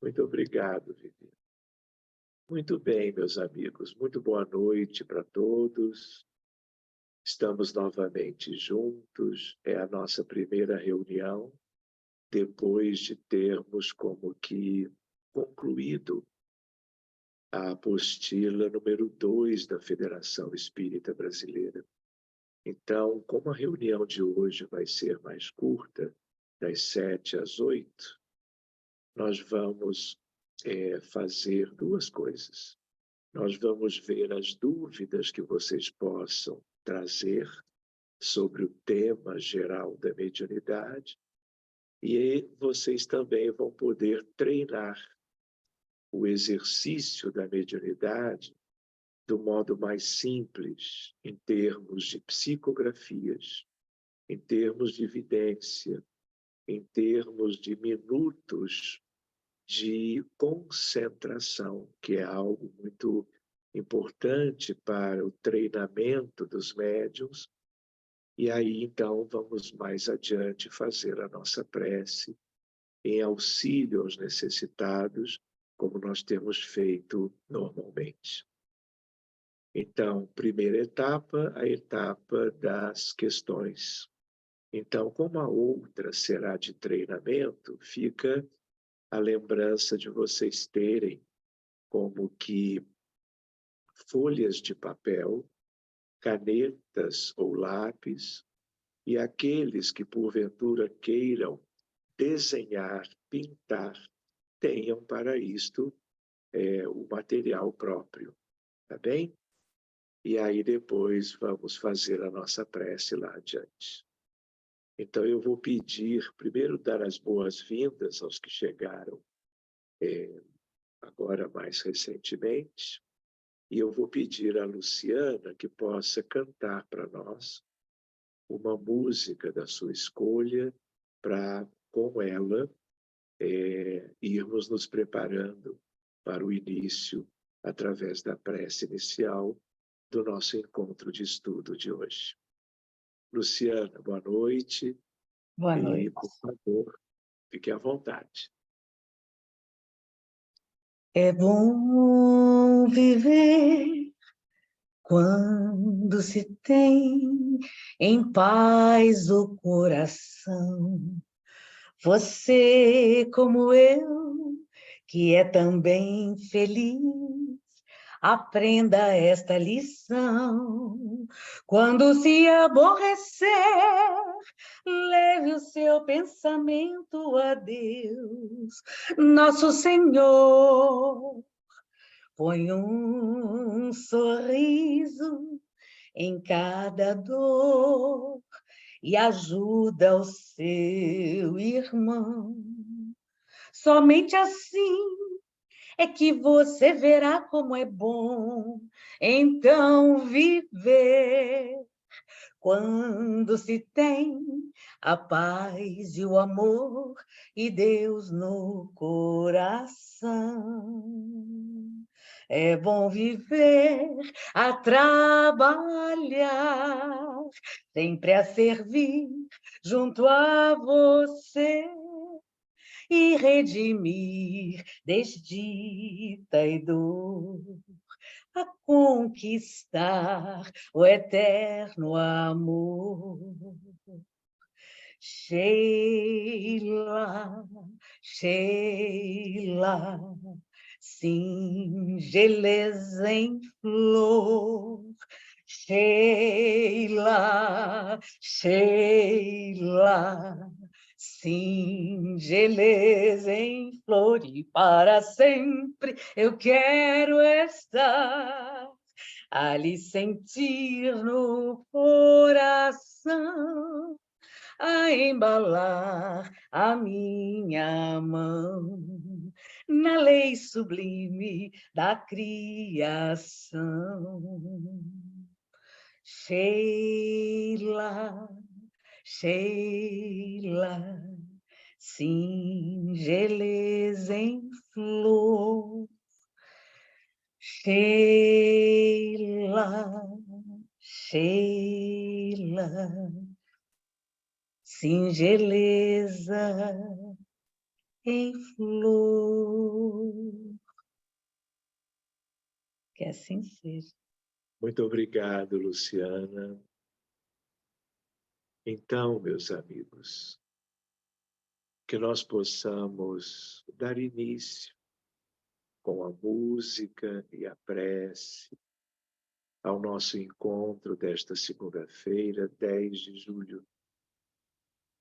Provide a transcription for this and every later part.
Muito obrigado, Vivi. Muito bem, meus amigos. Muito boa noite para todos. Estamos novamente juntos. É a nossa primeira reunião, depois de termos como que concluído a apostila número 2 da Federação Espírita Brasileira. Então, como a reunião de hoje vai ser mais curta, das 7 às 8, nós vamos fazer duas coisas. Nós vamos ver as dúvidas que vocês possam trazer sobre o tema geral da mediunidade e vocês também vão poder treinar o exercício da mediunidade do modo mais simples, em termos de psicografias, em termos de evidência, em termos de minutos de concentração, que é algo muito importante para o treinamento dos médiuns. E aí, então, vamos mais adiante fazer a nossa prece em auxílio aos necessitados, como nós temos feito normalmente. Então, primeira etapa, a etapa das questões. Então, como a outra será de treinamento, fica a lembrança de vocês terem como que folhas de papel, canetas ou lápis, e aqueles que porventura queiram desenhar, pintar, tenham para isto o material próprio, tá bem? E aí depois vamos fazer a nossa prece lá adiante. Então eu vou pedir, primeiro dar as boas-vindas aos que chegaram agora mais recentemente, e eu vou pedir à Luciana que possa cantar para nós uma música da sua escolha para, com ela, irmos nos preparando para o início, através da prece inicial, do nosso encontro de estudo de hoje. Luciana, boa noite. Boa E, noite. por favor, fique à vontade. É bom viver quando se tem em paz o coração. Você, como eu, que é também feliz, aprenda esta lição. Quando se aborrecer, leve o seu pensamento a Deus, nosso Senhor. Põe um sorriso em cada dor e ajuda o seu irmão. Somente assim é que você verá como é bom então viver. Quando se tem a paz e o amor e Deus no coração. É bom viver a trabalhar, sempre a servir junto a você e redimir desdita e dor, a conquistar o eterno amor. Sheila, Sheila, singeleza em flor. Sheila, Sheila, singeleza em flor, e para sempre eu quero estar ali, sentir no coração, a embalar a minha mão na lei sublime da criação. Sheila, Sheila, singeleza em flor. Sheila, Sheila, singeleza em flor. Que assim seja. Muito obrigado, Luciana. Então, meus amigos, que nós possamos dar início com a música e a prece ao nosso encontro desta segunda-feira, 10 de julho,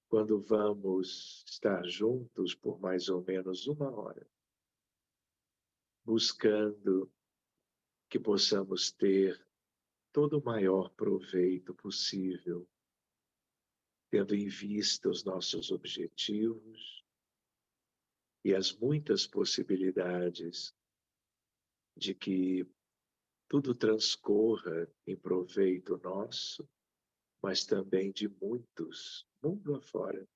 quando vamos estar juntos por mais ou menos 1 hora, buscando que possamos ter todo o maior proveito possível, tendo em vista os nossos objetivos e as muitas possibilidades de que tudo transcorra em proveito nosso, mas também de muitos, mundo afora.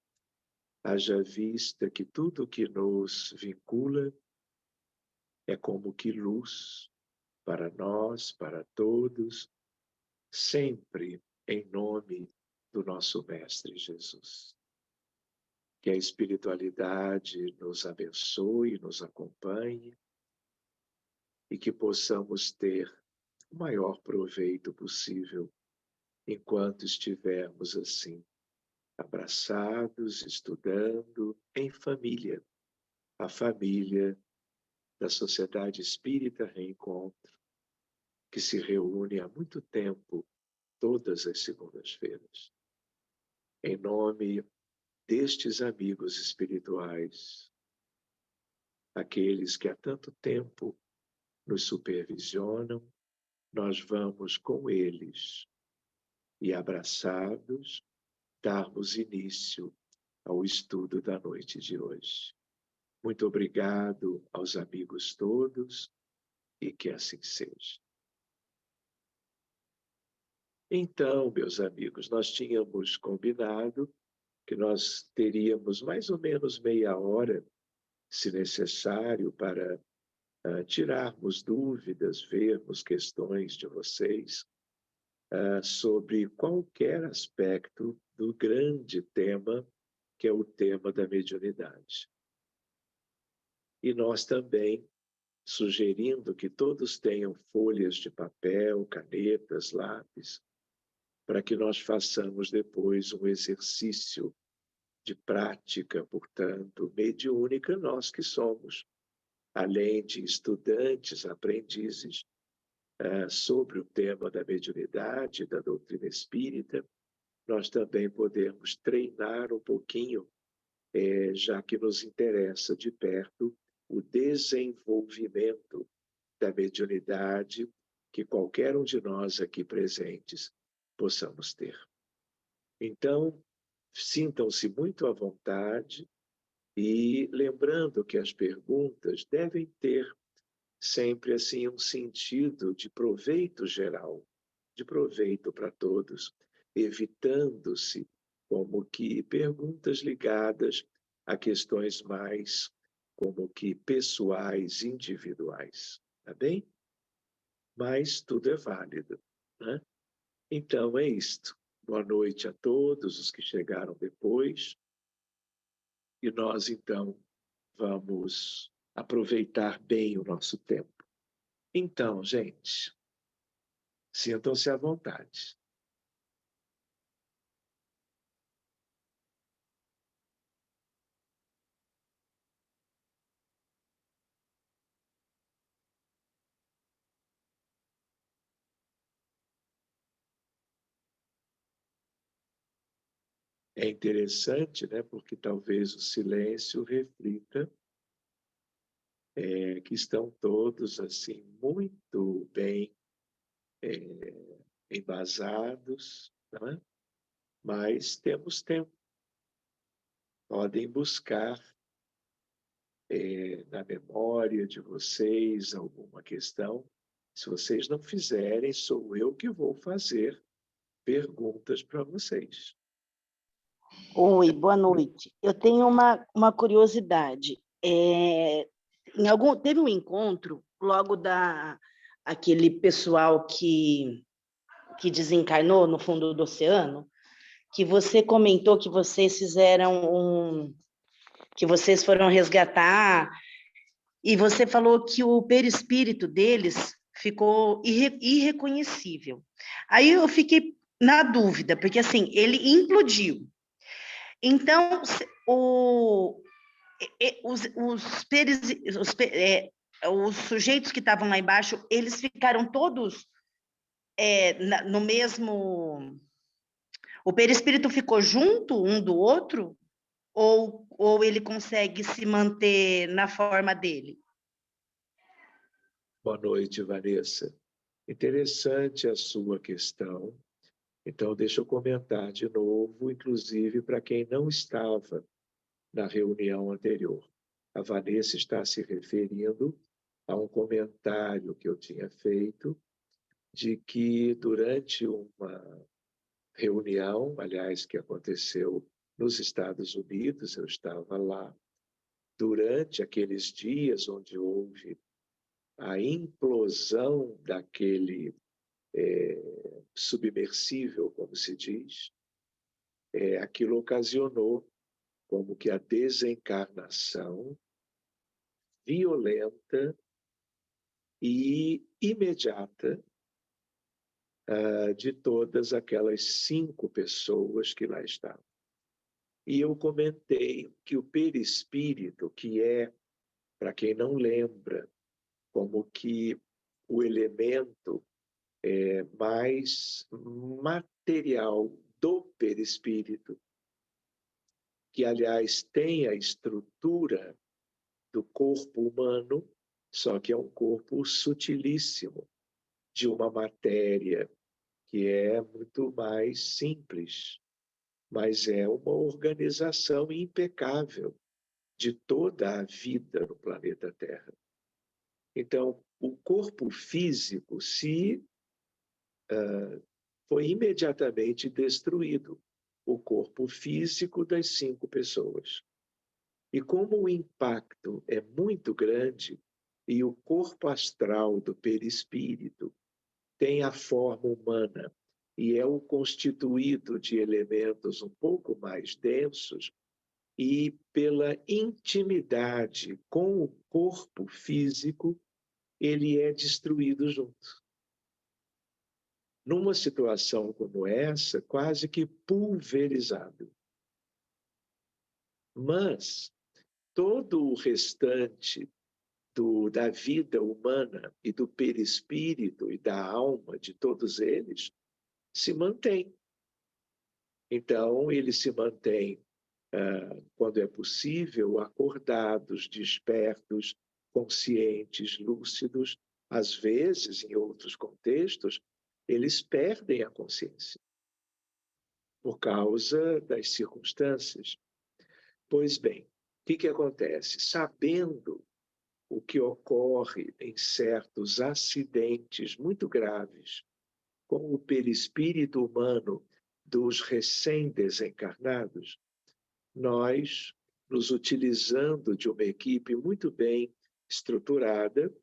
Haja vista que tudo que nos vincula é como que luz para nós, para todos, sempre em nome do nosso Mestre Jesus. Que a espiritualidade nos abençoe, nos acompanhe e que possamos ter o maior proveito possível enquanto estivermos assim, abraçados, estudando, em família, a família da Sociedade Espírita Reencontro, que se reúne há muito tempo, todas as segundas-feiras. Em nome destes amigos espirituais, aqueles que há tanto tempo nos supervisionam, nós vamos com eles e, abraçados, darmos início ao estudo da noite de hoje. Muito obrigado aos amigos todos e que assim seja. Então, meus amigos, nós tínhamos combinado que nós teríamos mais ou menos meia hora, se necessário, para tirarmos dúvidas, vermos questões de vocês sobre qualquer aspecto do grande tema, que é o tema da mediunidade. E nós também sugerindo que todos tenham folhas de papel, canetas, lápis, para que nós façamos depois um exercício de prática, portanto, mediúnica, nós que somos, além de estudantes, aprendizes, sobre o tema da mediunidade, da doutrina espírita, nós também podemos treinar um pouquinho, já que nos interessa de perto o desenvolvimento da mediunidade que qualquer um de nós aqui presentes possamos ter. Então, sintam-se muito à vontade e lembrando que as perguntas devem ter sempre assim um sentido de proveito geral, de proveito para todos, evitando-se como que perguntas ligadas a questões mais como que pessoais, individuais, tá bem? Mas tudo é válido, né? Então é isto. Boa noite a todos os que chegaram depois. E nós, então, vamos aproveitar bem o nosso tempo. Então, gente, sintam-se à vontade. É interessante, né, porque talvez o silêncio reflita que estão todos assim muito bem embasados, né? Mas temos tempo. Podem buscar na memória de vocês alguma questão. Se vocês não fizerem, sou eu que vou fazer perguntas para vocês. Oi, boa noite. Eu tenho uma curiosidade. Teve um encontro logo aquele pessoal que desencarnou no fundo do oceano, que você comentou que vocês fizeram que vocês foram resgatar, e você falou que o perispírito deles ficou irreconhecível. Aí eu fiquei na dúvida, porque assim, ele implodiu. Então, os sujeitos que estavam lá embaixo, eles ficaram todos no mesmo... O perispírito ficou junto um do outro? Ou ele consegue se manter na forma dele? Boa noite, Vanessa. Interessante a sua questão. Então, deixa eu comentar de novo, inclusive para quem não estava na reunião anterior. A Vanessa está se referindo a um comentário que eu tinha feito de que durante uma reunião, aliás, que aconteceu nos Estados Unidos, eu estava lá, durante aqueles dias onde houve a implosão daquele submersível, como se diz, aquilo ocasionou como que a desencarnação violenta e imediata de todas aquelas 5 pessoas que lá estavam. E eu comentei que o perispírito, que é, para quem não lembra, como que o elemento mais material do perispírito, que, aliás, tem a estrutura do corpo humano, só que é um corpo sutilíssimo, de uma matéria que é muito mais simples, mas é uma organização impecável de toda a vida no planeta Terra. Então, o corpo físico foi imediatamente destruído, o corpo físico das 5 pessoas. E como o impacto é muito grande e o corpo astral do perispírito tem a forma humana e é o constituído de elementos um pouco mais densos, e pela intimidade com o corpo físico, ele é destruído junto. Numa situação como essa, quase que pulverizado. Mas todo o restante da vida humana e do perispírito e da alma de todos eles se mantém. Então, eles se mantêm, quando é possível, acordados, despertos, conscientes, lúcidos. Às vezes, em outros contextos, eles perdem a consciência por causa das circunstâncias. Pois bem, o que acontece? Sabendo o que ocorre em certos acidentes muito graves com o perispírito humano dos recém-desencarnados, nós, nos utilizando de uma equipe muito bem estruturada,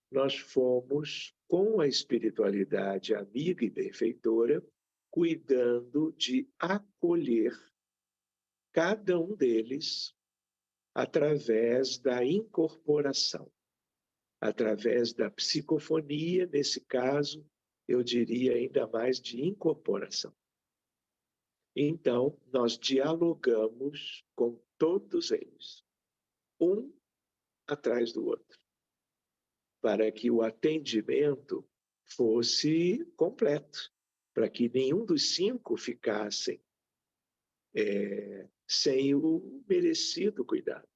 nós fomos, com a espiritualidade amiga e benfeitora, cuidando de acolher cada um deles através da incorporação, através da psicofonia, nesse caso, eu diria ainda mais de incorporação. Então, nós dialogamos com todos eles, um atrás do outro, para que o atendimento fosse completo, para que nenhum dos 5 ficassem sem o merecido cuidado.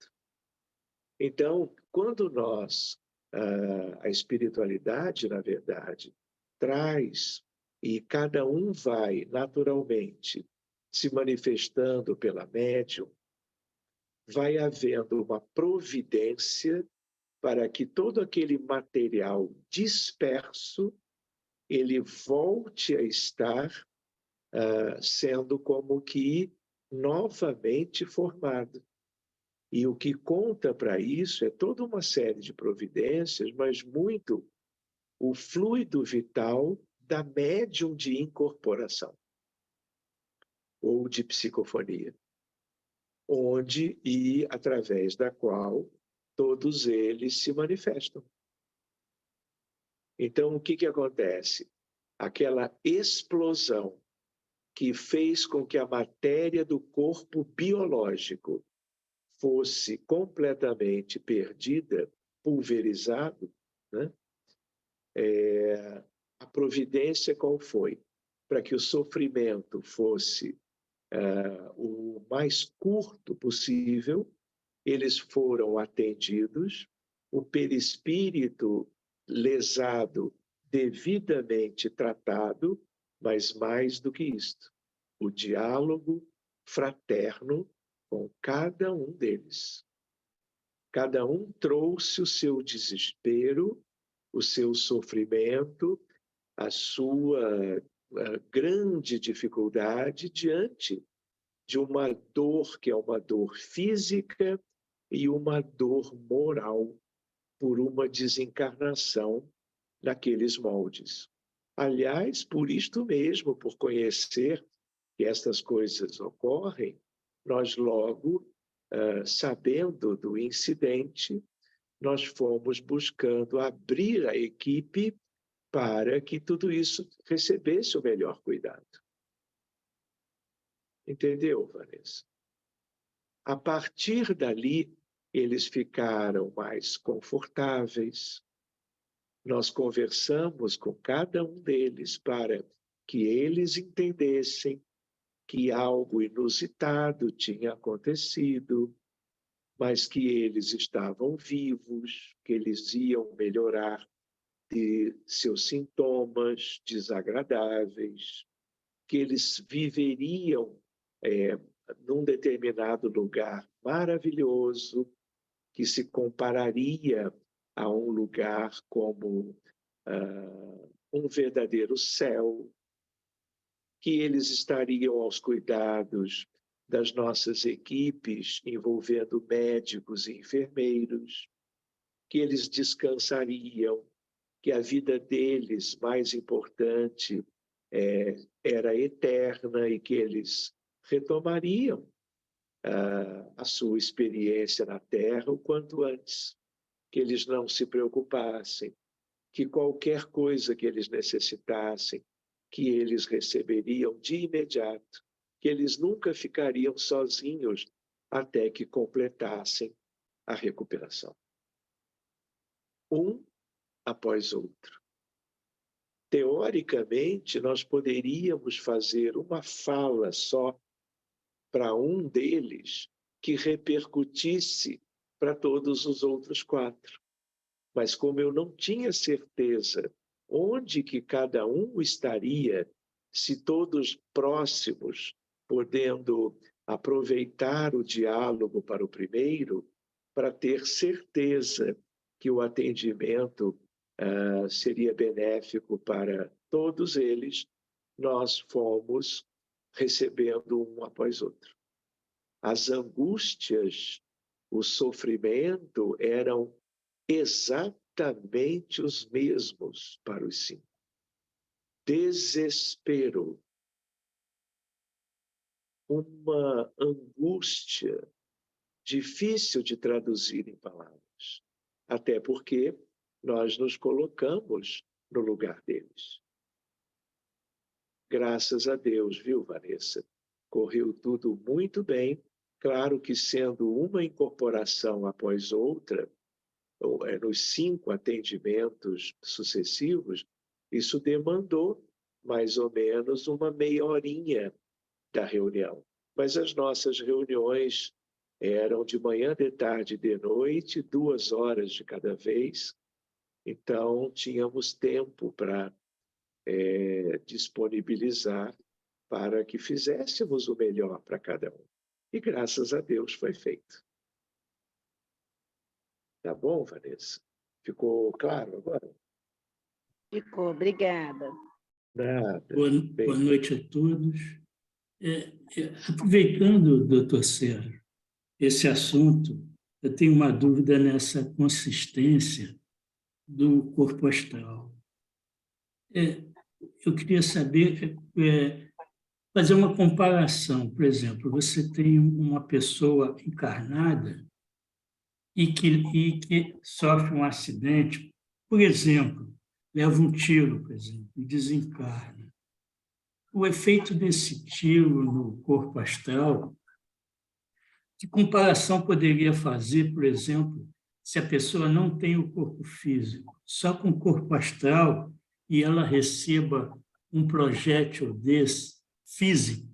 Então, quando a espiritualidade, na verdade, traz, e cada um vai naturalmente se manifestando pela médium, vai havendo uma providência para que todo aquele material disperso ele volte a estar sendo como que novamente formado. E o que conta para isso é toda uma série de providências, mas muito o fluido vital da médium de incorporação ou de psicofonia. onde e através da qual todos eles se manifestam. Então, o que acontece? Aquela explosão que fez com que a matéria do corpo biológico fosse completamente perdida, pulverizado, né? A providência qual foi? Para que o sofrimento fosse o mais curto possível, eles foram atendidos, o perispírito lesado, devidamente tratado, mas mais do que isto, o diálogo fraterno com cada um deles. Cada um trouxe o seu desespero, o seu sofrimento, a sua grande dificuldade diante de uma dor que é uma dor física e uma dor moral por uma desencarnação naqueles moldes. Aliás, por isto mesmo, por conhecer que estas coisas ocorrem, nós logo, sabendo do incidente, nós fomos buscando abrir a equipe para que tudo isso recebesse o melhor cuidado. Entendeu, Vanessa? A partir dali, eles ficaram mais confortáveis. Nós conversamos com cada um deles para que eles entendessem que algo inusitado tinha acontecido, mas que eles estavam vivos, que eles iam melhorar de seus sintomas desagradáveis, que eles viveriam num determinado lugar maravilhoso, que se compararia a um lugar como um verdadeiro céu, que eles estariam aos cuidados das nossas equipes, envolvendo médicos e enfermeiros, que eles descansariam, que a vida deles, mais importante, era eterna e que eles retomariam a sua experiência na Terra o quanto antes, que eles não se preocupassem, que qualquer coisa que eles necessitassem, que eles receberiam de imediato, que eles nunca ficariam sozinhos até que completassem a recuperação. Um após outro. Teoricamente, nós poderíamos fazer uma fala só para um deles que repercutisse para todos os outros 4. Mas como eu não tinha certeza onde que cada um estaria, se todos próximos, podendo aproveitar o diálogo para o primeiro, para ter certeza que o atendimento seria benéfico para todos eles, nós fomos recebendo um após outro. As angústias, o sofrimento eram exatamente os mesmos para os 5. Desespero, uma angústia difícil de traduzir em palavras, até porque nós nos colocamos no lugar deles. Graças a Deus, viu, Vanessa? Correu tudo muito bem, claro que sendo uma incorporação após outra, nos 5 atendimentos sucessivos, isso demandou mais ou menos uma meia horinha da reunião. Mas as nossas reuniões eram de manhã, de tarde e de noite, 2 horas de cada vez. Então, tínhamos tempo para disponibilizar para que fizéssemos o melhor para cada um. E graças a Deus foi feito. Tá bom, Vanessa? Ficou claro agora? Ficou, obrigada. Nada. Boa noite a todos. Aproveitando, doutor Sérgio, esse assunto, eu tenho uma dúvida nessa consistência do corpo astral. Eu queria saber fazer uma comparação. Por exemplo, você tem uma pessoa encarnada e que sofre um acidente, por exemplo, leva um tiro, por exemplo, e desencarna. O efeito desse tiro no corpo astral, que comparação poderia fazer, por exemplo, se a pessoa não tem o corpo físico, só com o corpo astral, e ela receba um projétil desse físico?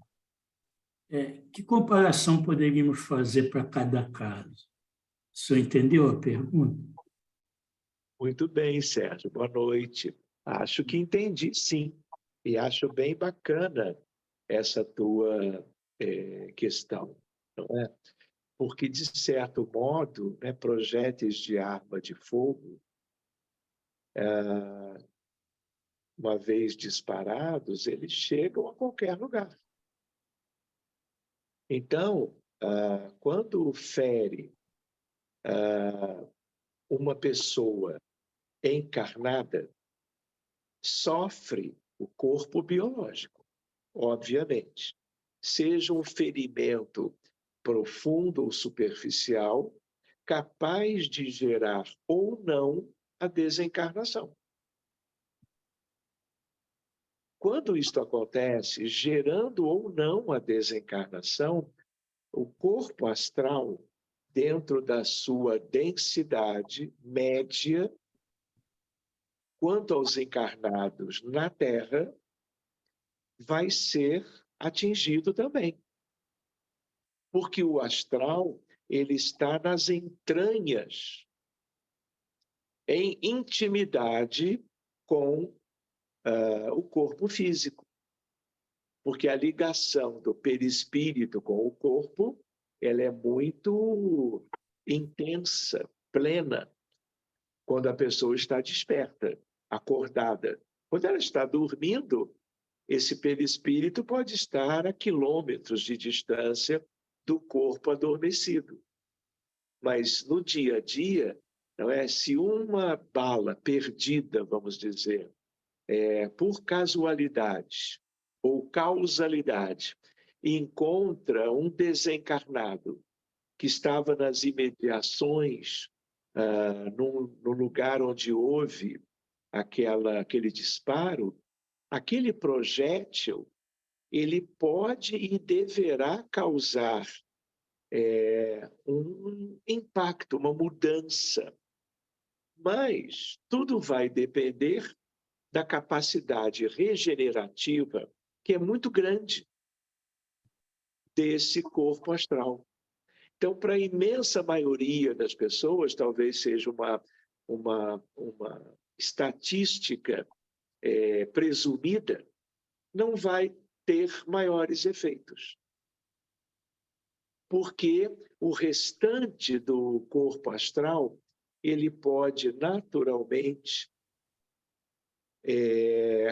Que comparação poderíamos fazer para cada caso? O senhor entendeu a pergunta? Muito bem, Sérgio. Boa noite. Acho que entendi, sim. E acho bem bacana essa tua questão, não é? Porque, de certo modo, né, projéteis de arma de fogo, uma vez disparados, eles chegam a qualquer lugar. Então, quando fere uma pessoa encarnada, sofre o corpo biológico, obviamente. Seja um ferimento profundo ou superficial, capaz de gerar ou não a desencarnação. Quando isto acontece, gerando ou não a desencarnação, o corpo astral, dentro da sua densidade média, quanto aos encarnados na Terra, vai ser atingido também. Porque o astral, ele está nas entranhas, em intimidade com o corpo físico. Porque a ligação do perispírito com o corpo, ela é muito intensa, plena, quando a pessoa está desperta, acordada. Quando ela está dormindo, esse perispírito pode estar a quilômetros de distância do corpo adormecido. Mas no dia a dia, não é? Se uma bala perdida, vamos dizer, por casualidade ou causalidade, encontra um desencarnado que estava nas imediações, no lugar onde houve aquele disparo, aquele projétil, ele pode e deverá causar um impacto, uma mudança. Mas tudo vai depender da capacidade regenerativa, que é muito grande, desse corpo astral. Então, para a imensa maioria das pessoas, talvez seja uma estatística presumida, não vai ter maiores efeitos. Porque o restante do corpo astral, ele pode naturalmente,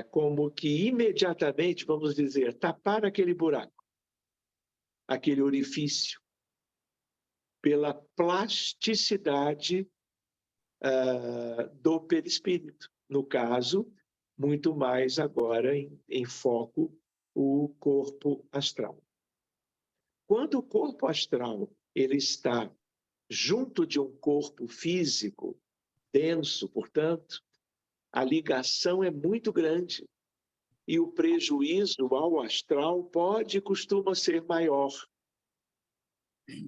como que imediatamente, vamos dizer, tapar aquele buraco, aquele orifício, pela plasticidade do perispírito. No caso, muito mais agora em foco o corpo astral. Quando o corpo astral ele está junto de um corpo físico denso, portanto, a ligação é muito grande e o prejuízo ao astral pode e costuma ser maior.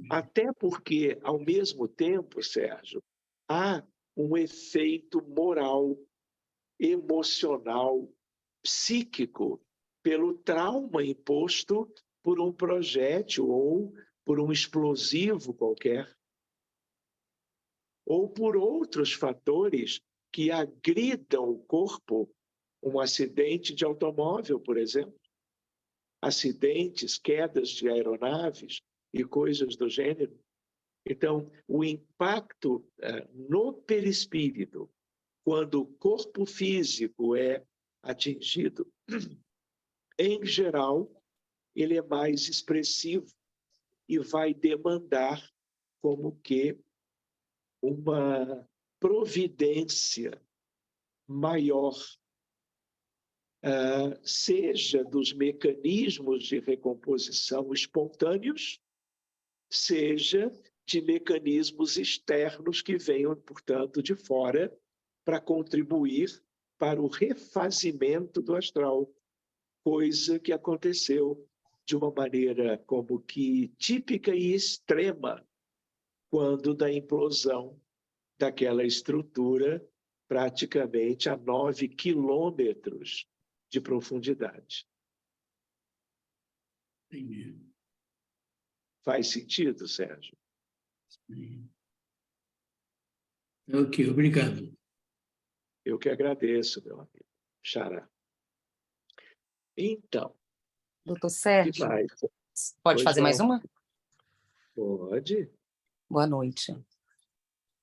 Até porque, ao mesmo tempo, Sérgio, há um efeito moral, emocional, psíquico, pelo trauma imposto por um projétil ou por um explosivo qualquer, ou por outros fatores que agridam o corpo, um acidente de automóvel, por exemplo, acidentes, quedas de aeronaves e coisas do gênero. Então, o impacto no perispírito, quando o corpo físico é atingido, em geral, ele é mais expressivo e vai demandar como que uma providência maior seja dos mecanismos de recomposição espontâneos, seja de mecanismos externos que venham, portanto, de fora, para contribuir para o refazimento do astral, coisa que aconteceu de uma maneira como que típica e extrema quando da implosão daquela estrutura praticamente a 9 quilômetros de profundidade. Entendi. Faz sentido, Sérgio? Sim. Ok, obrigado. Eu que agradeço, meu amigo. Xará. Então, Doutor que Sérgio, mais? pode Pois fazer mais não. uma? Pode. Boa noite.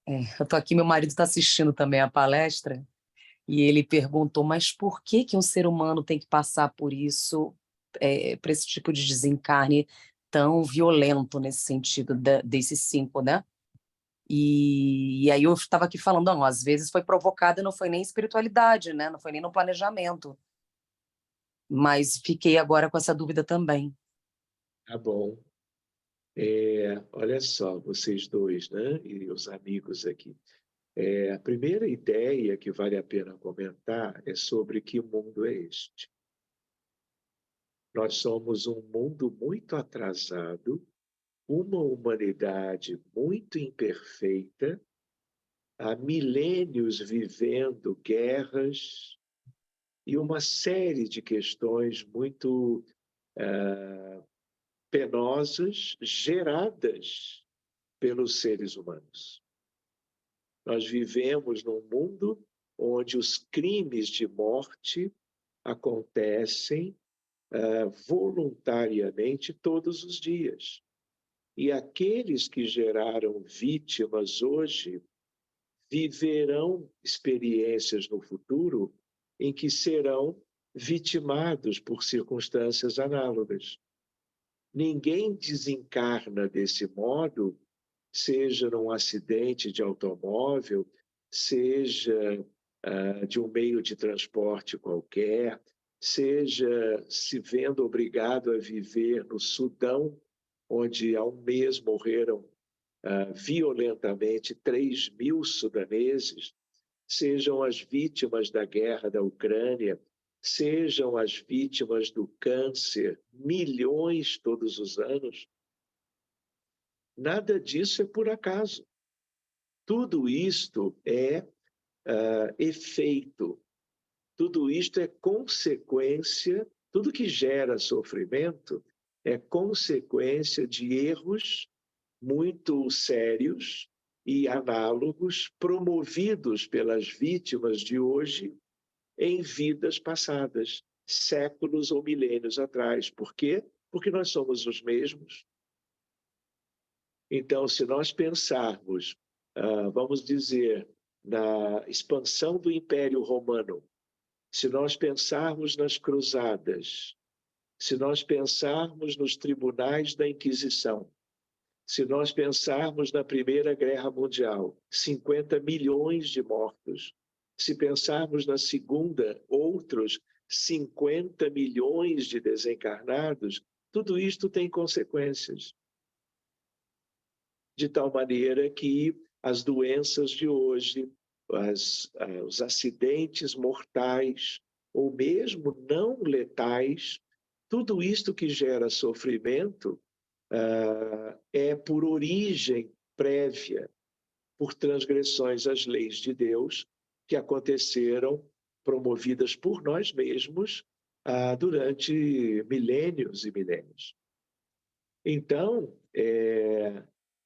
Eu estou aqui, meu marido está assistindo também a palestra, e ele perguntou, mas por que que um ser humano tem que passar por isso, por esse tipo de desencarne tão violento nesse sentido desses 5, né? E aí eu estava aqui falando, não, às vezes foi provocada, não foi nem espiritualidade, né? Não foi nem no planejamento. Mas fiquei agora com essa dúvida também. Tá bom. Olha só, vocês dois, né? E os amigos aqui. A primeira ideia que vale a pena comentar é sobre que mundo é este. Nós somos um mundo muito atrasado, uma humanidade muito imperfeita, há milênios vivendo guerras e uma série de questões muito penosas geradas pelos seres humanos. Nós vivemos num mundo onde os crimes de morte acontecem voluntariamente todos os dias. E aqueles que geraram vítimas hoje viverão experiências no futuro em que serão vitimados por circunstâncias análogas. Ninguém desencarna desse modo, seja num acidente de automóvel, seja de um meio de transporte qualquer, seja se vendo obrigado a viver no Sudão, onde há um mês morreram violentamente 3.000 sudaneses, sejam as vítimas da guerra da Ucrânia, sejam as vítimas do câncer, milhões todos os anos. Nada disso é por acaso. Tudo isto é efeito, tudo isto é consequência, tudo que gera sofrimento é consequência de erros muito sérios e análogos promovidos pelas vítimas de hoje em vidas passadas, séculos ou milênios atrás. Por quê? Porque nós somos os mesmos. Então, se nós pensarmos, vamos dizer, na expansão do Império Romano, se nós pensarmos nas cruzadas, se nós pensarmos nos tribunais da Inquisição, se nós pensarmos na Primeira Guerra Mundial, 50 milhões de mortos. Se pensarmos na Segunda, outros 50 milhões de desencarnados, tudo isto tem consequências. De tal maneira que as doenças de hoje, os acidentes mortais, ou mesmo não letais, tudo isto que gera sofrimento é por origem prévia, por transgressões às leis de Deus que aconteceram, promovidas por nós mesmos durante milênios e milênios. Então,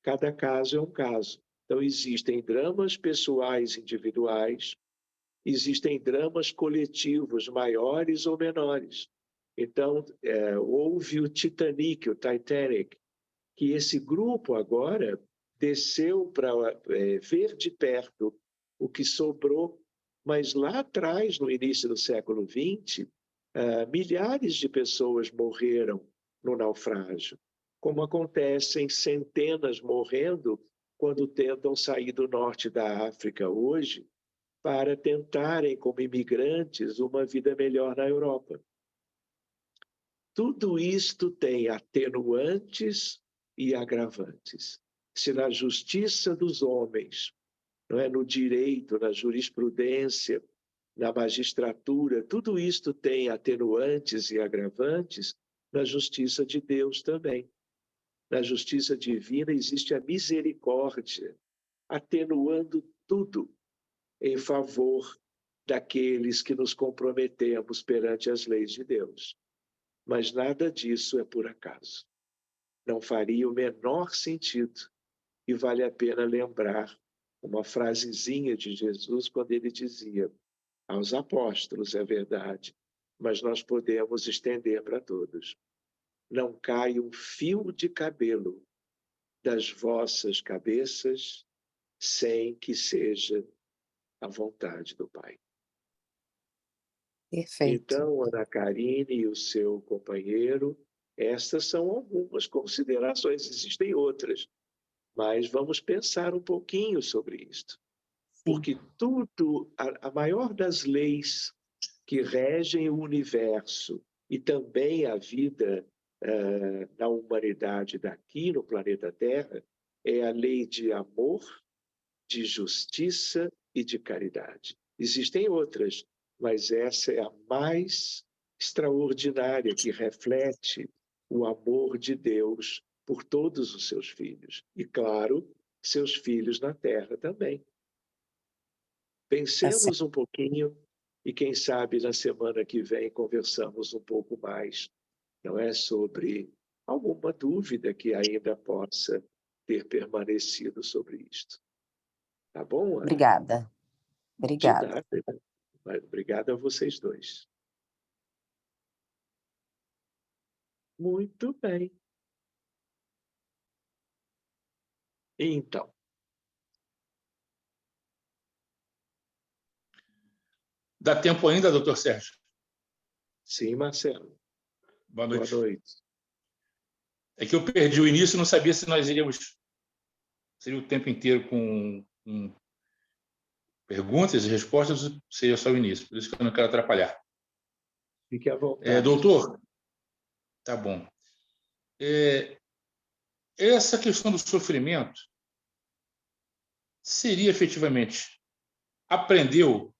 cada caso é um caso. Então, existem dramas pessoais individuais, existem dramas coletivos maiores ou menores. Então, houve o Titanic, o Titanic, que esse grupo agora desceu para ver de perto o que sobrou, mas lá atrás, no início do século XX, milhares de pessoas morreram no naufrágio, como acontecem centenas morrendo quando tentam sair do norte da África hoje para tentarem, como imigrantes, uma vida melhor na Europa. Tudo isto tem atenuantes e agravantes. Se na justiça dos homens, não é, no direito, na jurisprudência, na magistratura, tudo isto tem atenuantes e agravantes, na justiça de Deus também. Na justiça divina existe a misericórdia, atenuando tudo em favor daqueles que nos comprometemos perante as leis de Deus. Mas nada disso é por acaso. Não faria o menor sentido. E vale a pena lembrar uma frasezinha de Jesus quando ele dizia aos apóstolos, é verdade, mas nós podemos estender para todos. Não cai um fio de cabelo das vossas cabeças sem que seja a vontade do Pai. Perfeito. Então, Ana Karine e o seu companheiro, estas são algumas considerações, existem outras, mas vamos pensar um pouquinho sobre isto. Porque tudo, a maior das leis que regem o universo e também a vida na humanidade daqui, no planeta Terra, é a lei de amor, de justiça e de caridade. Existem outras, mas essa é a mais extraordinária, que reflete o amor de Deus por todos os seus filhos. E, claro, seus filhos na Terra também. Pensemos um pouquinho e, quem sabe, na semana que vem conversamos um pouco mais, não é, sobre alguma dúvida que ainda possa ter permanecido sobre isto. Tá bom, Ana? Obrigada. De Obrigada. nada. Obrigado a vocês dois. Muito bem. Então, Dá tempo ainda, doutor Sérgio? sim, Marcelo. Boa noite. Boa noite. É que eu perdi o início e não sabia se nós iríamos... Seria o tempo inteiro com perguntas e respostas, ou seria só o início. Por isso que eu não quero atrapalhar. Fique à vontade. Doutor, tá bom. Essa questão do sofrimento seria efetivamente aprendeu,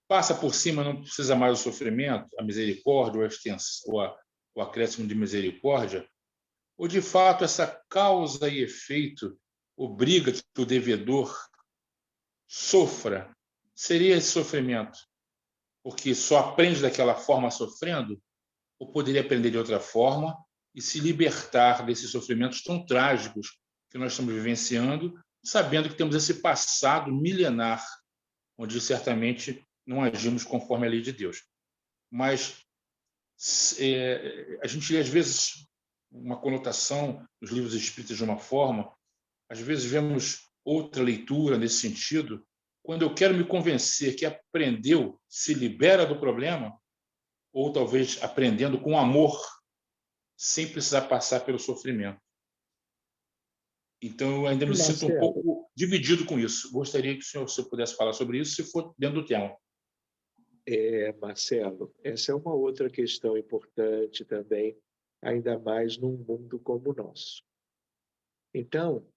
passa por cima, não precisa mais do sofrimento, a misericórdia, o acréscimo de misericórdia, ou de fato essa causa e efeito obriga que o devedor sofra? Seria esse sofrimento porque só aprende daquela forma sofrendo, ou poderia aprender de outra forma e se libertar desses sofrimentos tão trágicos que nós estamos vivenciando, sabendo que temos esse passado milenar, onde certamente não agimos conforme a lei de Deus. Mas a gente lê, às vezes, uma conotação nos livros espíritas de uma forma, às vezes vemos outra leitura nesse sentido. Quando eu quero me convencer que aprendeu, se libera do problema, ou talvez aprendendo com amor, sem precisar passar pelo sofrimento. Então, eu ainda me sinto um pouco dividido com isso. Gostaria que o senhor pudesse falar sobre isso, se for dentro do tema. Marcelo, essa é uma outra questão importante também, ainda mais num mundo como o nosso. Então,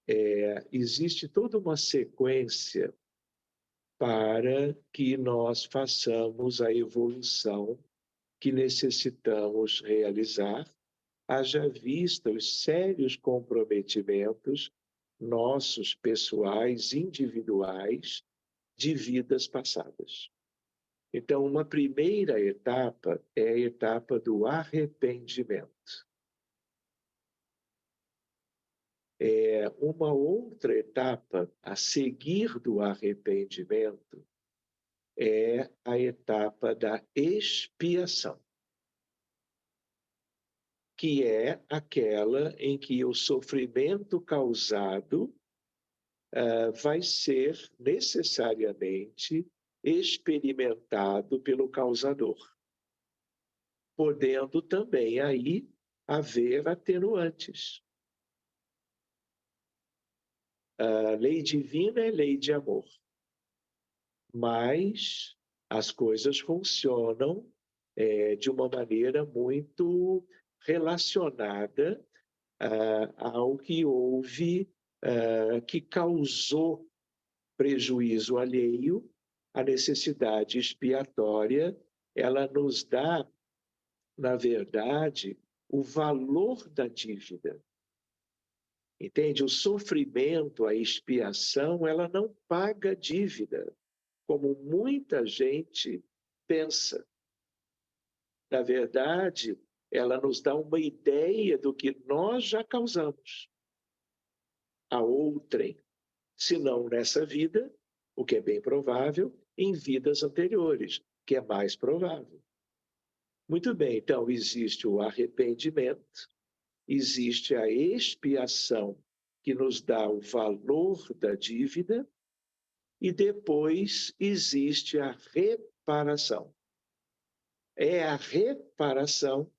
existe toda uma sequência para que nós façamos a evolução que necessitamos realizar, haja vista os sérios comprometimentos nossos, pessoais, individuais, de vidas passadas. Então, uma primeira etapa é a etapa do arrependimento. Uma outra etapa a seguir do arrependimento é a etapa da expiação, que é aquela em que o sofrimento causado vai ser necessariamente experimentado pelo causador, podendo também aí haver atenuantes. A lei divina é lei de amor, mas as coisas funcionam de uma maneira muito relacionada ao que houve, que causou prejuízo alheio. A necessidade expiatória, ela nos dá, na verdade, o valor da dívida. Entende? O sofrimento, a expiação, ela não paga dívida, como muita gente pensa. Na verdade, ela nos dá uma ideia do que nós já causamos a outrem, se não nessa vida, o que é bem provável, em vidas anteriores, que é mais provável. Muito bem, então existe o arrependimento, existe a expiação, que nos dá o valor da dívida, e depois existe a reparação. É a reparação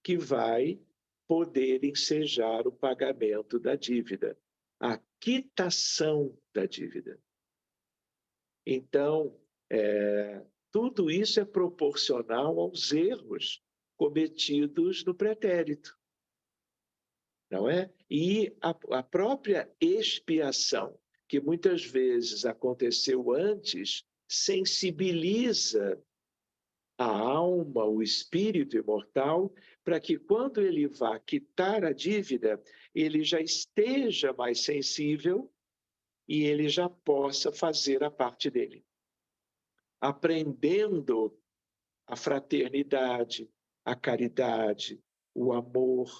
que vai poder ensejar o pagamento da dívida, a quitação da dívida. Então, tudo isso é proporcional aos erros cometidos no pretérito, não é? E a própria expiação, que muitas vezes aconteceu antes, sensibiliza a alma, o espírito imortal, para que quando ele vá quitar a dívida, ele já esteja mais sensível e ele já possa fazer a parte dele. Aprendendo a fraternidade, a caridade, o amor,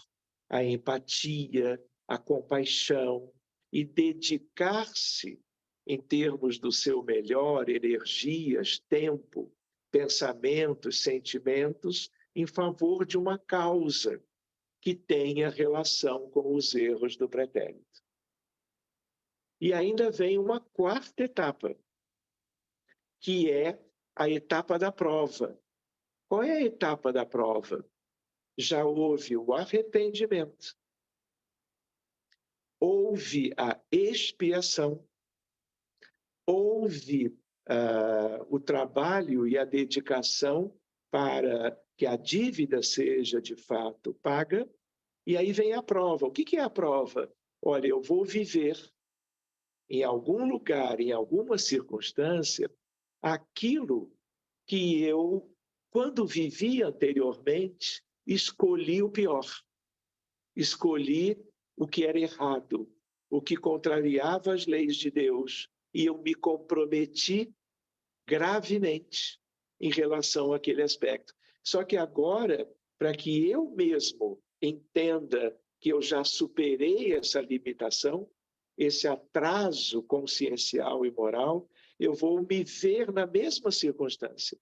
a empatia, a compaixão e dedicar-se, em termos do seu melhor, energias, tempo, pensamentos, sentimentos, em favor de uma causa que tenha relação com os erros do pretérito. E ainda vem uma quarta etapa, que é a etapa da prova. Qual é a etapa da prova? Já houve o arrependimento, houve a expiação, houve o trabalho e a dedicação para que a dívida seja de fato paga, e aí vem a prova. O que é a prova? Olha, eu vou viver em algum lugar, em alguma circunstância, aquilo que eu, quando vivi anteriormente, escolhi o pior. Escolhi o que era errado, o que contrariava as leis de Deus, e eu me comprometi gravemente em relação àquele aspecto. Só que agora, para que eu mesmo entenda que eu já superei essa limitação, esse atraso consciencial e moral, eu vou me ver na mesma circunstância.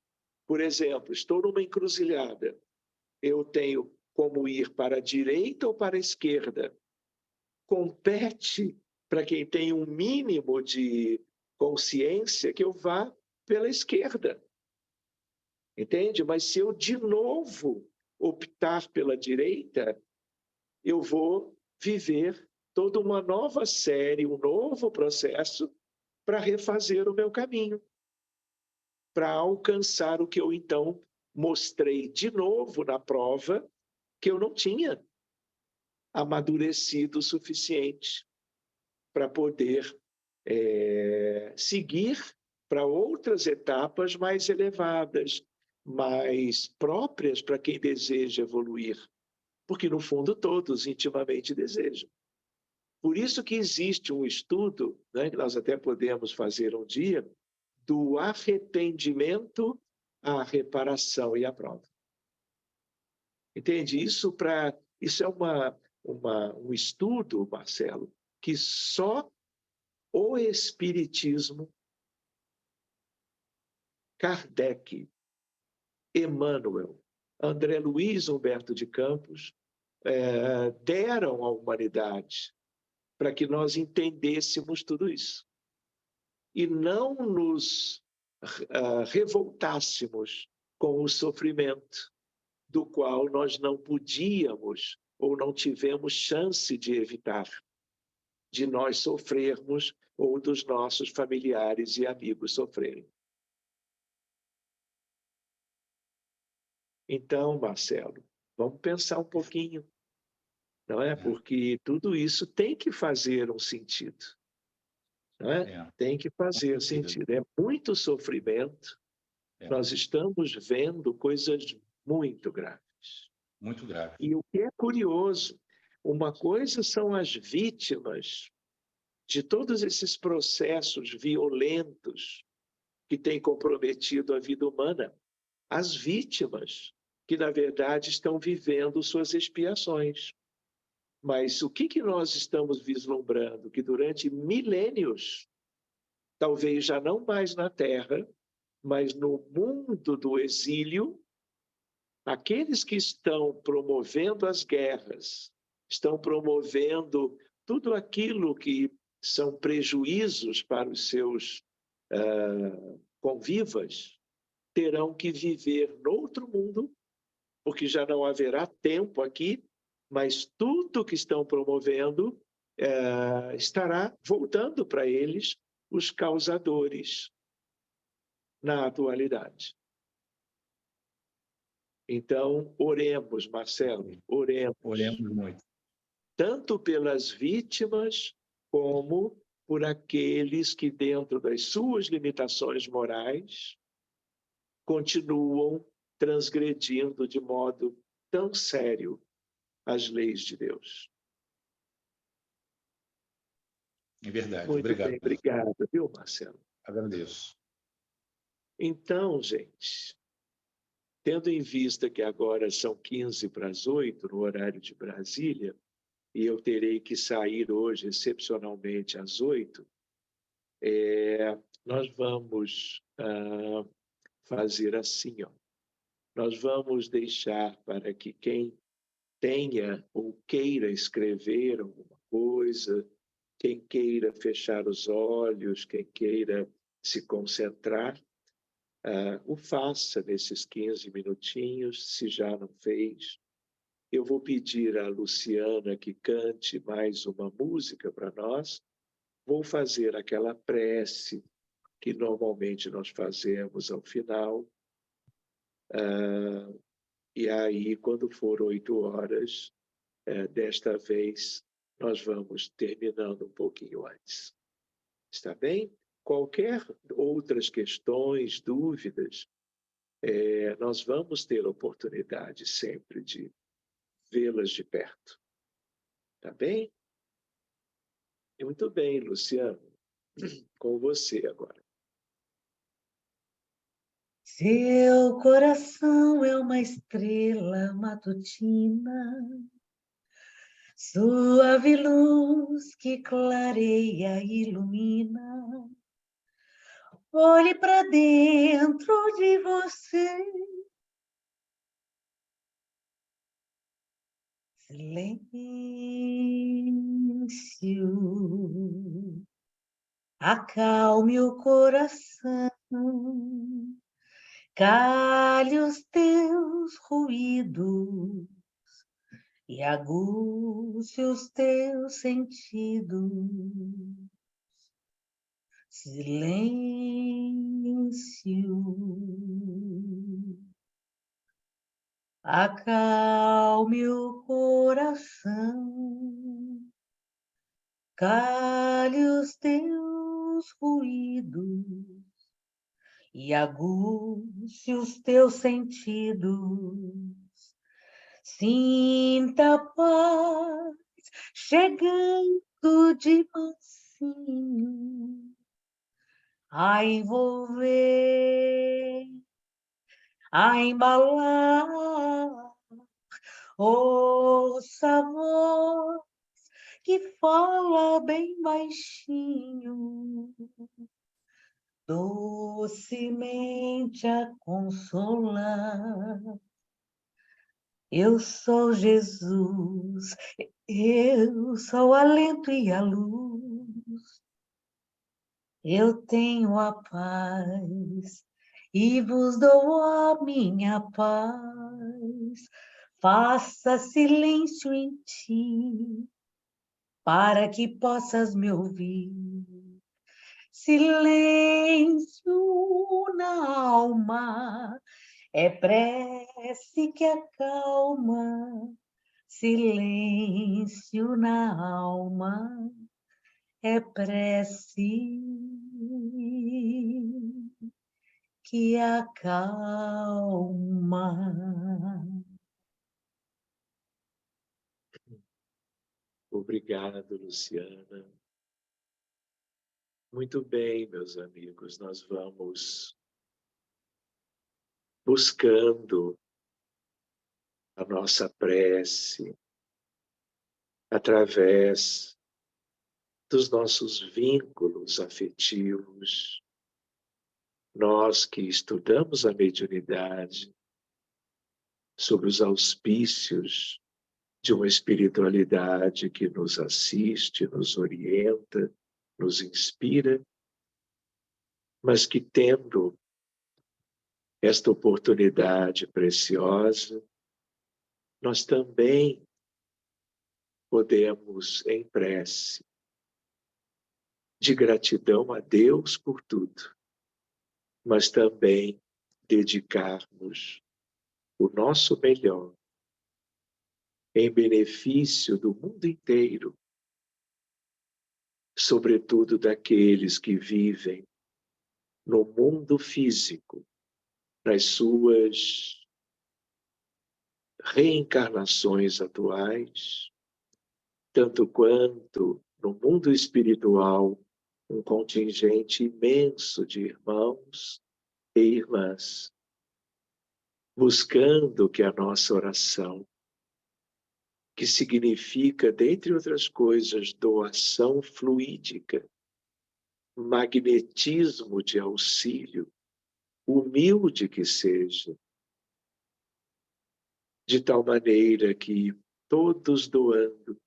Por exemplo, estou numa encruzilhada. Eu tenho como ir para a direita ou para a esquerda. Compete para quem tem um mínimo de consciência que eu vá pela esquerda. Entende? Mas se eu de novo optar pela direita, eu vou viver toda uma nova série, um novo processo para refazer o meu caminho, para alcançar o que eu então mostrei de novo na prova, que eu não tinha amadurecido o suficiente para poder seguir para outras etapas mais elevadas, mais próprias para quem deseja evoluir, porque no fundo todos intimamente desejam. Por isso que existe um estudo, né, que nós até podemos fazer um dia, do arrependimento à reparação e à prova. Entende? Isso é um estudo, Marcelo, que só o Espiritismo, Kardec, Emmanuel, André Luiz Humberto de Campos deram à humanidade para que nós entendêssemos tudo isso. E não nos revoltássemos com o sofrimento do qual nós não podíamos ou não tivemos chance de evitar, de nós sofrermos ou dos nossos familiares e amigos sofrerem. Então, Marcelo, vamos pensar um pouquinho, não é? Porque tudo isso tem que fazer um sentido, não é? Tem que fazer sentido. É muito sofrimento. Nós estamos vendo coisas muito graves. Muito grave. E o que é curioso, uma coisa são as vítimas de todos esses processos violentos que têm comprometido a vida humana. As vítimas que, na verdade, estão vivendo suas expiações. Mas o que nós estamos vislumbrando? Que durante milênios, talvez já não mais na Terra, mas no mundo do exílio, aqueles que estão promovendo as guerras, estão promovendo tudo aquilo que são prejuízos para os seus convivas, terão que viver noutro mundo, porque já não haverá tempo aqui, mas tudo que estão promovendo estará voltando para eles, os causadores, na atualidade. Então, oremos, Marcelo, oremos. Oremos muito. Tanto pelas vítimas, como por aqueles que, dentro das suas limitações morais, continuam transgredindo de modo tão sério as leis de Deus. É verdade. Muito Obrigado. bem, obrigado, viu, Marcelo? Agradeço. Então, gente, tendo em vista que agora são 7:45 no horário de Brasília, e eu terei que sair hoje, excepcionalmente, às 8, nós vamos fazer assim, ó. Nós vamos deixar para que quem tenha ou queira escrever alguma coisa, quem queira fechar os olhos, quem queira se concentrar, o faça nesses 15 minutinhos, se já não fez. Eu vou pedir à Luciana que cante mais uma música para nós. Vou fazer aquela prece que normalmente nós fazemos ao final. E aí, quando for 8 horas, desta vez, nós vamos terminando um pouquinho antes. Está bem? Qualquer outras questões, dúvidas, nós vamos ter a oportunidade sempre de vê-las de perto. Tá bem? Muito bem, Luciano. Com você agora. Seu coração é uma estrela matutina, suave luz que clareia e ilumina. Olhe para dentro de você. Silêncio, acalme o coração, cale os teus ruídos e aguce os teus sentidos. Silêncio, acalme o coração, cale os teus ruídos e aguce os teus sentidos. Sinta a paz chegando de mansinho a envolver, a embalar. Ouça a voz que fala bem baixinho, docemente a consolar. Eu sou Jesus, eu sou o alento e a luz. Eu tenho a paz e vos dou a minha paz. Faça silêncio em ti, para que possas me ouvir. Silêncio na alma É prece que acalma, silêncio na alma, é prece que acalma. Obrigado, Luciana. Muito bem, meus amigos, nós vamos buscando a nossa prece através dos nossos vínculos afetivos. Nós que estudamos a mediunidade sob os auspícios de uma espiritualidade que nos assiste, nos orienta, nos inspira, mas que tendo esta oportunidade preciosa, nós também podemos, em prece, de gratidão a Deus por tudo, mas também dedicarmos o nosso melhor em benefício do mundo inteiro, sobretudo daqueles que vivem no mundo físico, nas suas reencarnações atuais, tanto quanto no mundo espiritual, um contingente imenso de irmãos e irmãs, buscando que a nossa oração, que significa, dentre outras coisas, doação fluídica, magnetismo de auxílio, humilde que seja, de tal maneira que todos doando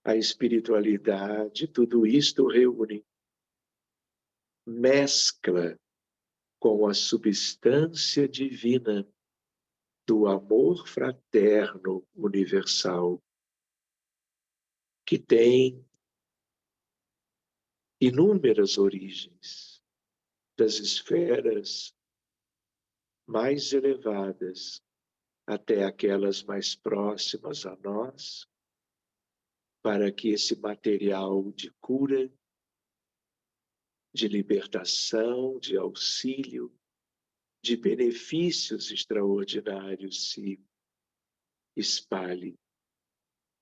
a espiritualidade, tudo isto reúne, mescla com a substância divina do amor fraterno universal, que tem inúmeras origens, das esferas mais elevadas até aquelas mais próximas a nós, para que esse material de cura, de libertação, de auxílio, de benefícios extraordinários se espalhe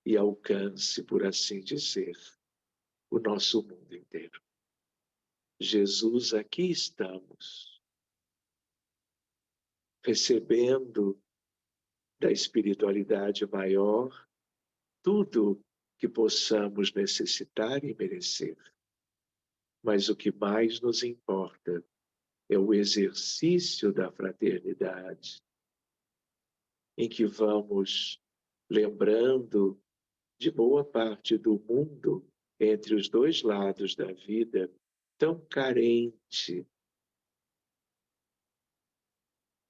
e alcance, por assim dizer, o nosso mundo inteiro. Jesus, aqui estamos, recebendo da espiritualidade maior tudo que possamos necessitar e merecer. Mas o que mais nos importa é o exercício da fraternidade, em que vamos lembrando de boa parte do mundo entre os dois lados da vida, tão carente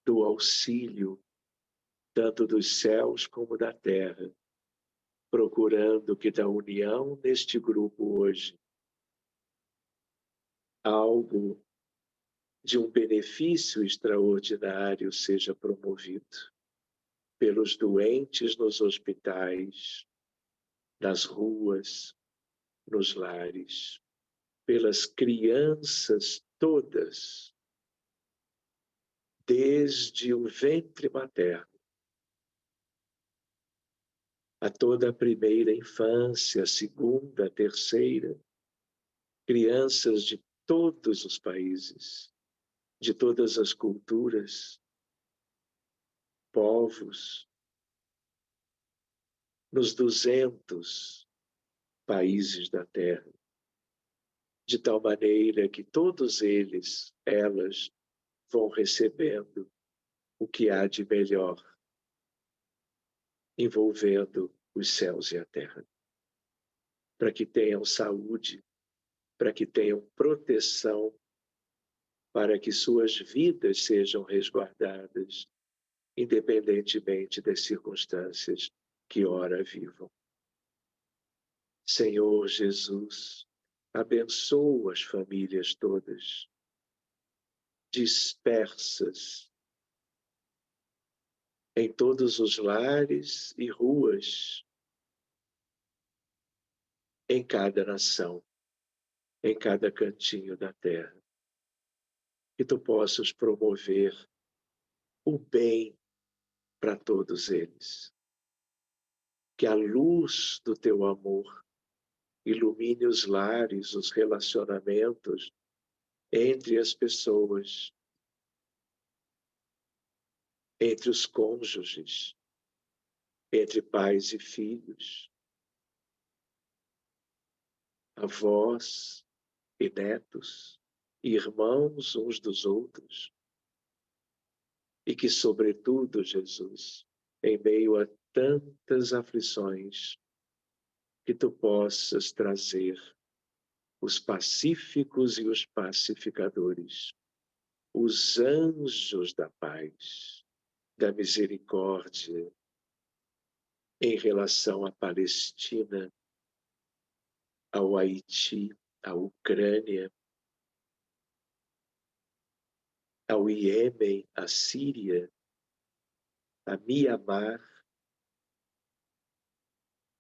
do auxílio, tanto dos céus como da terra, procurando que da união neste grupo hoje, algo de um benefício extraordinário seja promovido pelos doentes nos hospitais, nas ruas, nos lares, pelas crianças todas, desde o ventre materno a toda a primeira infância, a segunda, a terceira, crianças de todos os países, de todas as culturas, povos, nos 200 países da Terra, de tal maneira que todos eles, elas, vão recebendo o que há de melhor, envolvendo os céus e a terra, para que tenham saúde, para que tenham proteção, para que suas vidas sejam resguardadas, independentemente das circunstâncias que ora vivam. Senhor Jesus, abençoa as famílias todas, dispersas em todos os lares e ruas, em cada nação, em cada cantinho da terra. Que tu possas promover o bem para todos eles. Que a luz do teu amor ilumine os lares, os relacionamentos entre as pessoas, entre os cônjuges, entre pais e filhos, avós e netos, irmãos uns dos outros. E que, sobretudo, Jesus, em meio a tantas aflições, que tu possas trazer os pacíficos e os pacificadores, os anjos da paz, da misericórdia, em relação à Palestina, ao Haiti, à Ucrânia, ao Iêmen, à Síria, a Mianmar,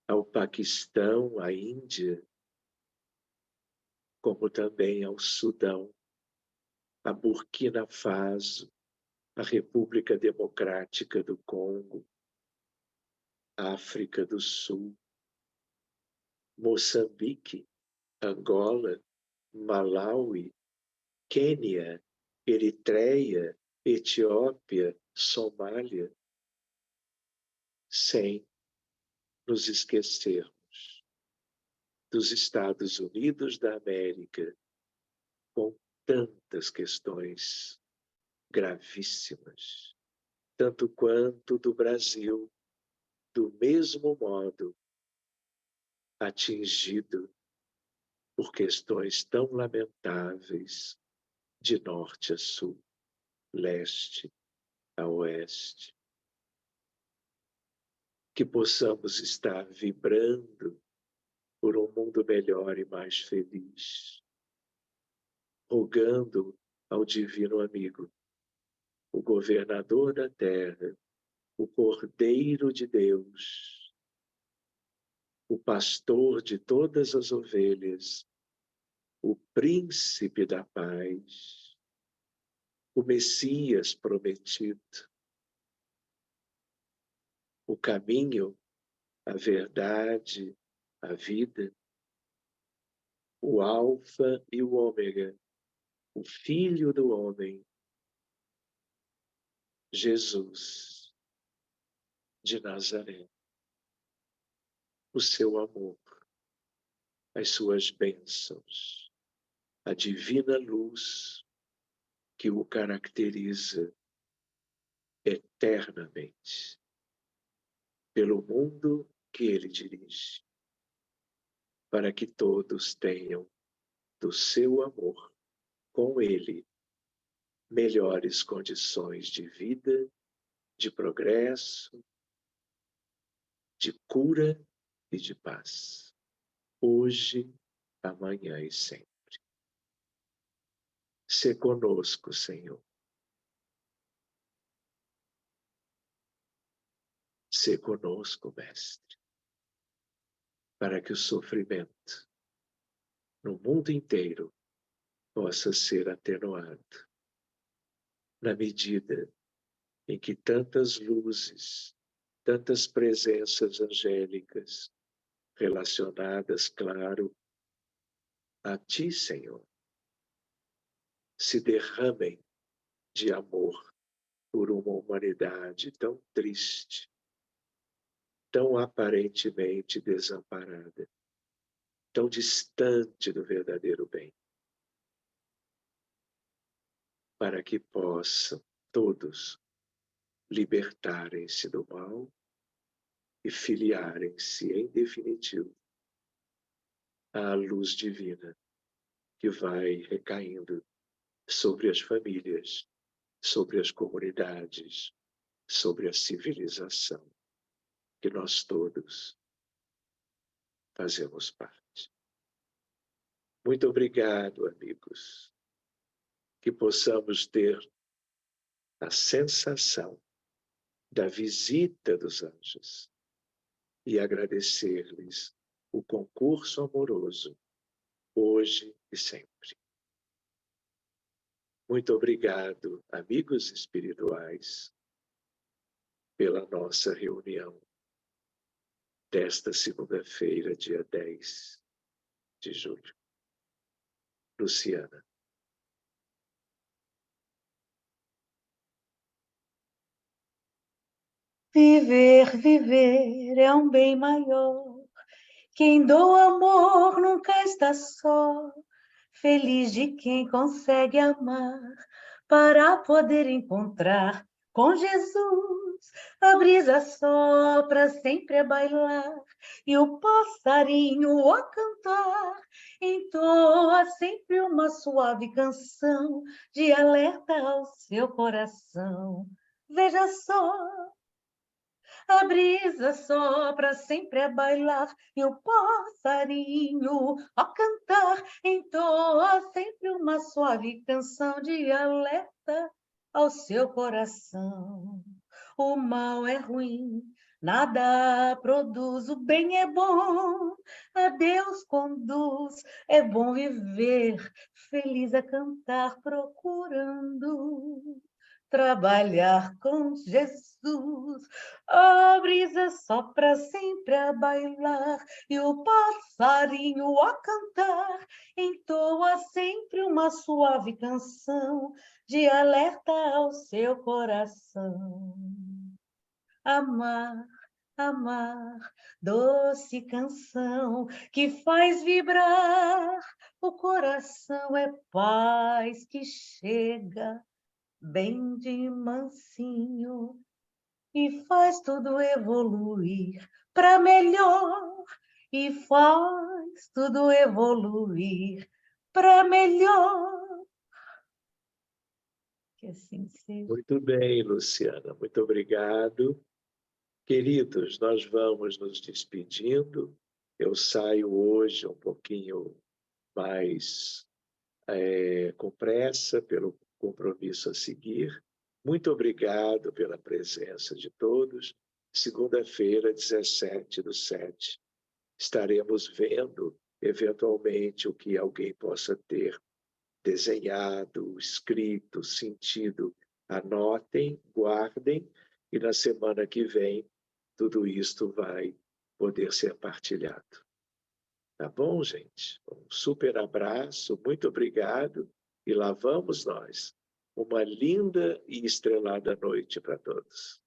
ao Paquistão, à Índia, como também ao Sudão, a Burkina Faso, a República Democrática do Congo, África do Sul, Moçambique, Angola, Malawi, Quênia, Eritreia, Etiópia, Somália, sem nos esquecermos dos Estados Unidos da América, com tantas questões gravíssimas, tanto quanto do Brasil, do mesmo modo, atingido por questões tão lamentáveis de norte a sul, leste a oeste. Que possamos estar vibrando por um mundo melhor e mais feliz, rogando ao Divino Amigo, o governador da terra, o Cordeiro de Deus, o pastor de todas as ovelhas, o príncipe da paz, o Messias prometido, o caminho, a verdade, a vida, o Alfa e o Ômega, o Filho do Homem, Jesus de Nazaré, o seu amor, as suas bênçãos, a divina luz que o caracteriza eternamente pelo mundo que ele dirige, para que todos tenham do seu amor com ele melhores condições de vida, de progresso, de cura e de paz, hoje, amanhã e sempre. Sê conosco, Senhor. Sê conosco, Mestre, para que o sofrimento no mundo inteiro possa ser atenuado, na medida em que tantas luzes, tantas presenças angélicas relacionadas, claro, a Ti, Senhor, se derramem de amor por uma humanidade tão triste, tão aparentemente desamparada, tão distante do verdadeiro bem, para que possam todos libertarem-se do mal e filiarem-se, em definitivo, à luz divina que vai recaindo sobre as famílias, sobre as comunidades, sobre a civilização, que nós todos fazemos parte. Muito obrigado, amigos, que possamos ter a sensação da visita dos anjos e agradecer-lhes o concurso amoroso, hoje e sempre. Muito obrigado, amigos espirituais, pela nossa reunião desta segunda-feira, dia 10 de julho. Luciana. Viver, viver é um bem maior. Quem doa amor nunca está só. Feliz de quem consegue amar para poder encontrar com Jesus. A brisa sopra sempre a bailar e o passarinho a cantar entoa sempre uma suave canção de alerta ao seu coração. Veja só, a brisa sopra sempre a bailar e o passarinho a cantar entoa sempre uma suave canção de alerta ao seu coração. O mal é ruim, nada produz, o bem é bom, a Deus conduz, é bom viver, feliz a cantar, procurando trabalhar com Jesus. A brisa sopra sempre a bailar e o passarinho a cantar entoa sempre uma suave canção de alerta ao seu coração. Amar, amar, doce canção que faz vibrar o coração, é paz que chega bem de mansinho e faz tudo evoluir para melhor, e faz tudo evoluir para melhor. Que assim seja. Muito bem, Luciana, muito obrigado. Queridos, nós vamos nos despedindo. Eu saio hoje um pouquinho mais com pressa pelo compromisso a seguir. Muito obrigado pela presença de todos. Segunda-feira, 17/7, estaremos vendo, eventualmente, o que alguém possa ter desenhado, escrito, sentido. Anotem, guardem, e na semana que vem, tudo isto vai poder ser partilhado. Tá bom, gente? Um super abraço, muito obrigado, e lá vamos nós. Uma linda e estrelada noite para todos.